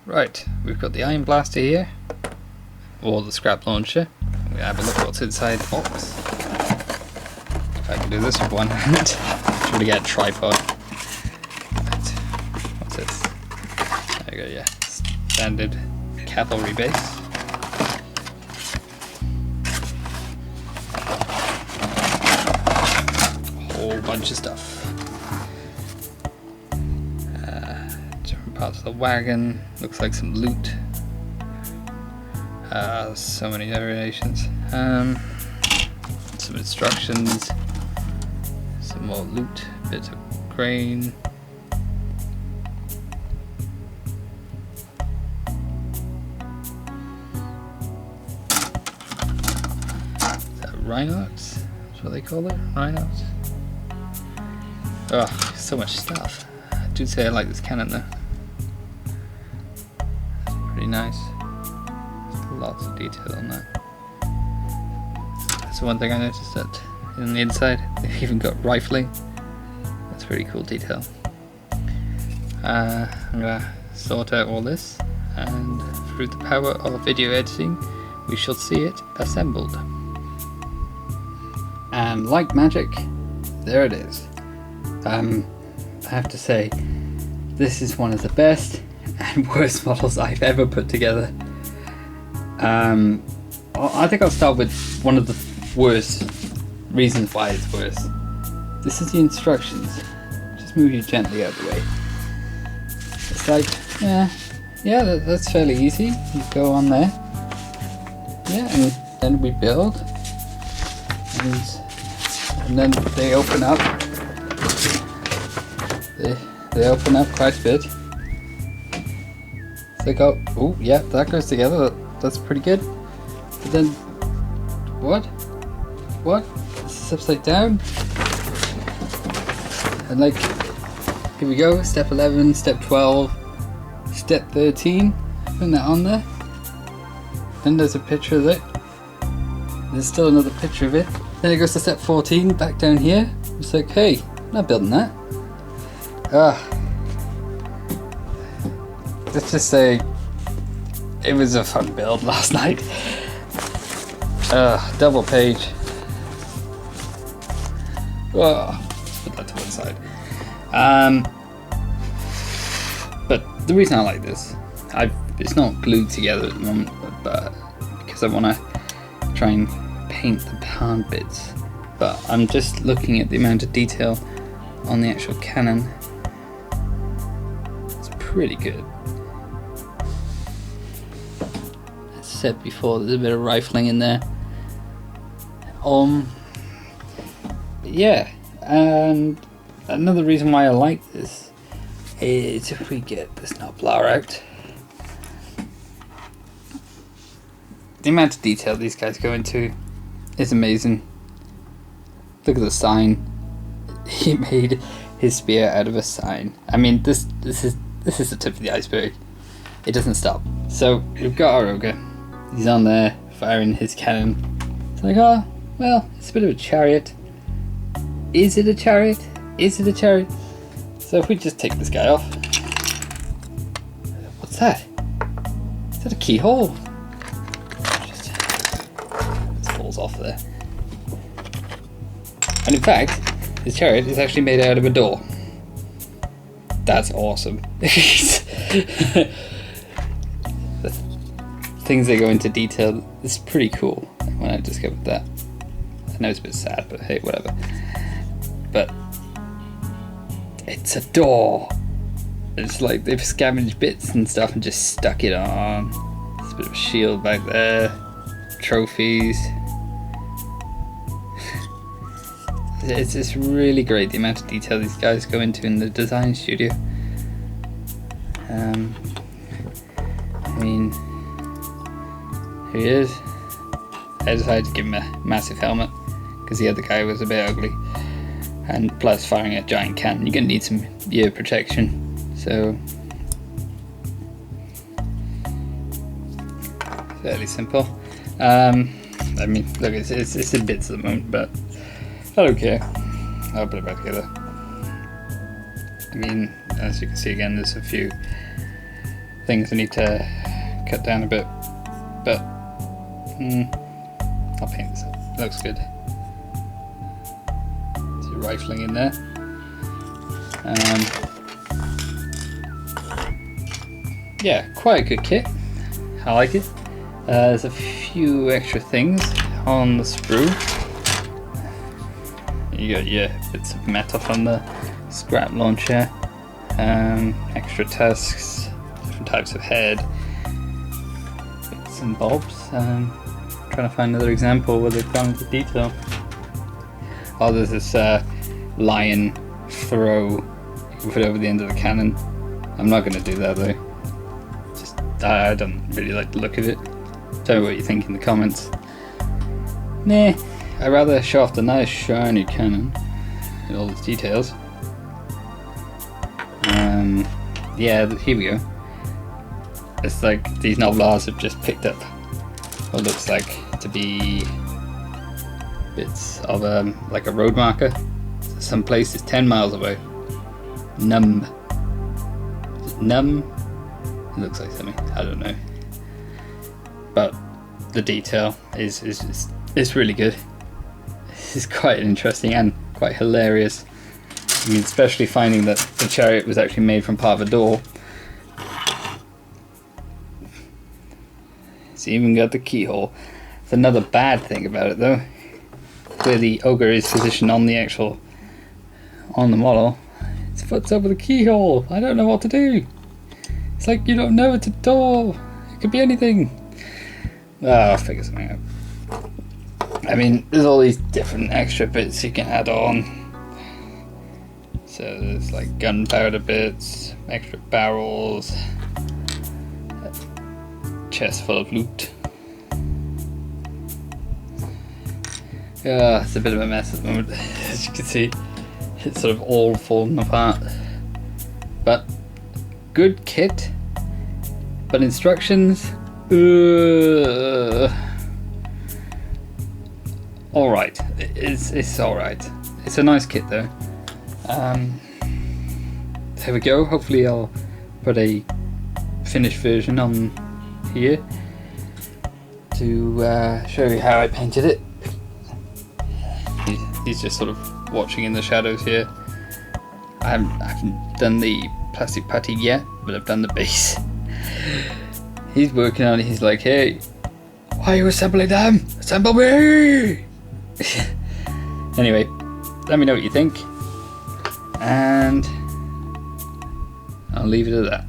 Right, we've got the Ironblaster here, or the Scraplauncher. We have a look at what's inside the box. If I can do this with one hand, try to get a tripod. Right. What's this? There you go, yeah. Standard cavalry base. A whole bunch of stuff. Different parts of the wagon. Looks like some loot. So many variations. Some instructions. Some more loot. Bits of grain. Is that Rhinox? That's what they call it? Rhinox? Oh, so much stuff. I do say I like this cannon though. Pretty nice. Lots of detail on that. That's the one thing I noticed, that in the inside they've even got rifling. That's pretty cool detail. I'm gonna sort out all this, and through the power of video editing we shall see it assembled. And like magic, there it is. I have to say, this is one of the best and worst models I've ever put together. I think I'll start with one of the worst reasons why it's worse. This is the instructions. Just move you gently out of the way. It's like, yeah, that's fairly easy. You go on there. Yeah, and then we build. And then they open up. They open up quite a bit. So they go, oh yeah, that goes together. That's pretty good. But then, what? This is upside down? And like, here we go, step 11, step 12, step 13, putting that on there. Then there's a picture of it. There's still another picture of it. Then it goes to step 14, back down here. It's like, hey, I'm not building that. Let's just say, it was a fun build last night. Double page. Let's put that to one side. But the reason I like this, it's not glued together at the moment, but because I want to try and paint the palm bits. But I'm just looking at the amount of detail on the actual cannon. It's pretty good. Said before, there's a bit of rifling in there. Yeah, and another reason why I like this is if we get the snowplower out, the amount of detail these guys go into is amazing. Look at the sign. He made his spear out of a sign. I mean, this is the tip of the iceberg. It doesn't stop. So we've got our ogre. He's on there firing his cannon. It's like, oh, well, it's a bit of a chariot. Is it a chariot? Is it a chariot? So if we just take this guy off. What's that? Is that a keyhole? Just this falls off there. And in fact, his chariot is actually made out of a door. That's awesome. Things that go into detail, it's pretty cool when I discovered that. I know it's a bit sad, but hey, whatever. But it's a door. It's like they've scavenged bits and stuff and just stuck it on. There's a bit of a shield back there. Trophies. It's really great the amount of detail these guys go into in the design studio. I mean, here he is. I decided to give him a massive helmet because the other guy was a bit ugly, and plus firing a giant cannon, you're gonna need some ear protection. So fairly simple. I mean, look, it's in bits at the moment, but I don't care. I'll put it back together. I mean, as you can see again, there's a few things I need to cut down a bit, but I'll paint this up. It looks good. See rifling in there. Yeah, quite a good kit. I like it. There's a few extra things on the sprue. You got your bits of metal from the Scraplauncher, extra tusks, different types of head, bits and bobs. Trying to find another example where they've gone into detail. Oh, there's this lion throw you can put over the end of the cannon. I'm not going to do that though. Just I don't really like the look of it. Tell me what you think in the comments. Nah, I'd rather show off the nice shiny cannon and all its details. Yeah, here we go. It's like these Noblars have just picked up what looks like to be bits of like a road marker. Some place is 10 miles away. Numb. Is it numb? It looks like something. I don't know. But the detail is really good. It's quite interesting and quite hilarious. I mean, especially finding that the chariot was actually made from part of a door. It's even got the keyhole. It's another bad thing about it though. Where the ogre is positioned on the model, its foot's over the keyhole. I don't know what to do. It's like you don't know it's a door. It could be anything. I'll figure something out. I mean, there's all these different extra bits you can add on. So there's like gunpowder bits, extra barrels, a chest full of loot. Yeah, it's a bit of a mess at the moment. As you can see, it's sort of all falling apart. But good kit. But instructions, alright. It's alright. It's a nice kit though. There we go. Hopefully I'll put a finished version on here to show you how I painted it. He's just sort of watching in the shadows here. I haven't done the plastic putty yet, but I've done the base. He's working on it. He's like, hey, why are you assembling them? Assemble me! Anyway, let me know what you think, and I'll leave it at that.